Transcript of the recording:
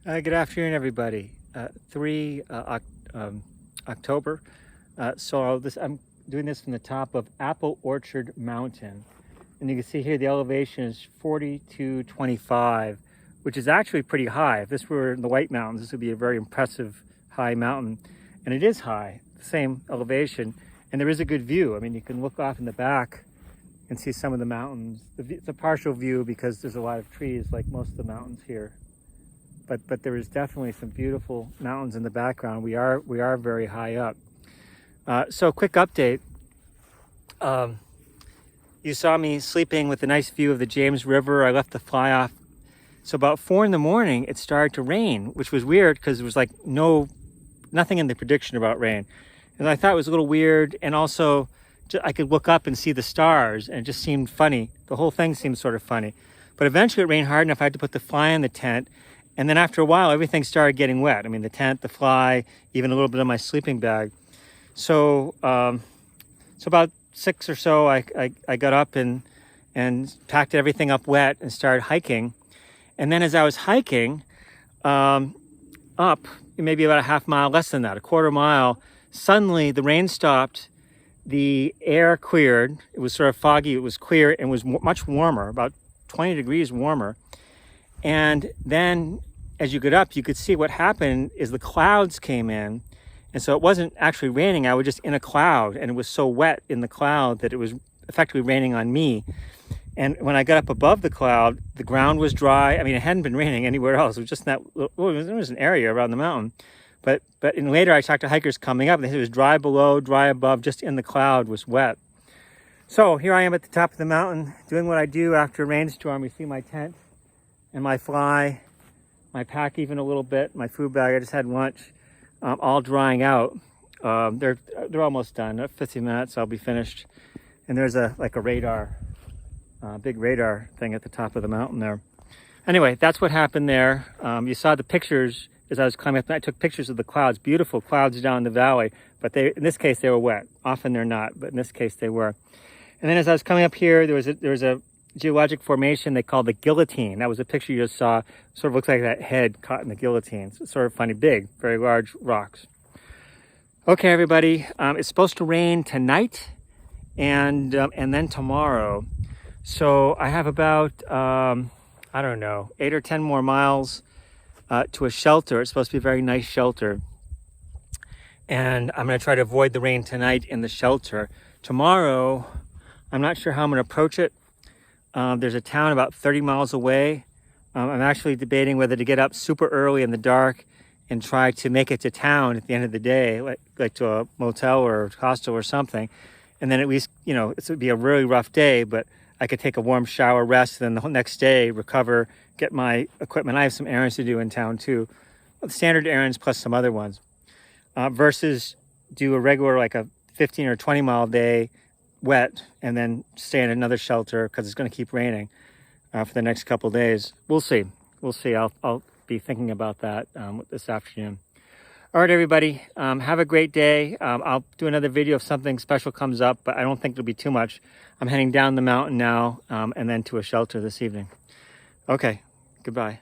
Good afternoon, everybody. 3 October. I'm doing this from the top of Apple Orchard Mountain. And you can see here the elevation is 4225, which is actually pretty high. If this were in the White Mountains, this would be a very impressive high mountain. And it is high, the same elevation. And there is a good view. I mean, you can look off in the back and see some of the mountains. It's a partial view because there's a lot of trees like most of the mountains here. But there is definitely some beautiful mountains in the background. We are very high up. So quick update. You saw me sleeping with a nice view of the James River. I left the fly off. So about 4 in the morning, it started to rain, which was weird because there was like nothing in the prediction about rain. And I thought it was a little weird. And also I could look up and see the stars and it just seemed funny. The whole thing seemed sort of funny. But eventually it rained hard enough I had to put the fly in the tent. And then after a while, everything started getting wet. I mean, the tent, the fly, even a little bit of my sleeping bag. So about 6 or so, I got up and packed everything up wet and started hiking. And then as I was hiking up, maybe about a half mile, less than that, a quarter mile, suddenly the rain stopped, the air cleared. It was sort of foggy, it was clear, and was much warmer, about 20 degrees warmer. And then as you get up, you could see what happened is the clouds came in. And so it wasn't actually raining. I was just in a cloud and it was so wet in the cloud that it was effectively raining on me. And when I got up above the cloud, the ground was dry. I mean, it hadn't been raining anywhere else. It was just there was an area around the mountain. But later I talked to hikers coming up and they said it was dry below, dry above, just in the cloud was wet. So here I am at the top of the mountain doing what I do after a rainstorm. You see my tent and my fly, my pack even a little bit, my food bag, I just had lunch, all drying out. They're almost done. 15 minutes, I'll be finished. And there's a radar, big radar thing at the top of the mountain there. Anyway, that's what happened there. You saw the pictures as I was climbing up. I took pictures of the clouds, beautiful clouds down the valley, but in this case they were wet. Often they're not, but in this case they were. And then as I was coming up here, there was a geologic formation they call the guillotine. That was a picture you just saw. Sort of looks like that head caught in the guillotine. So it's sort of funny, big, very large rocks. Okay, everybody, it's supposed to rain tonight and then tomorrow. So I have about, I don't know, 8 or 10 more miles to a shelter. It's supposed to be a very nice shelter. And I'm gonna try to avoid the rain tonight in the shelter. Tomorrow, I'm not sure how I'm gonna approach it. There's a town about 30 miles away. I'm actually debating whether to get up super early in the dark and try to make it to town at the end of the day, like to a motel or a hostel or something. And then at least, it would be a really rough day, but I could take a warm shower, rest, and then the next day recover, get my equipment. I have some errands to do in town too. Standard errands plus some other ones. Versus do a regular, like a 15 or 20 mile day, wet, and then stay in another shelter because it's going to keep raining for the next couple of days. We'll see. I'll be thinking about that this afternoon. All right, everybody, have a great day. I'll do another video if something special comes up, but I don't think it'll be too much. I'm heading down the mountain now and then to a shelter this evening. Okay, goodbye.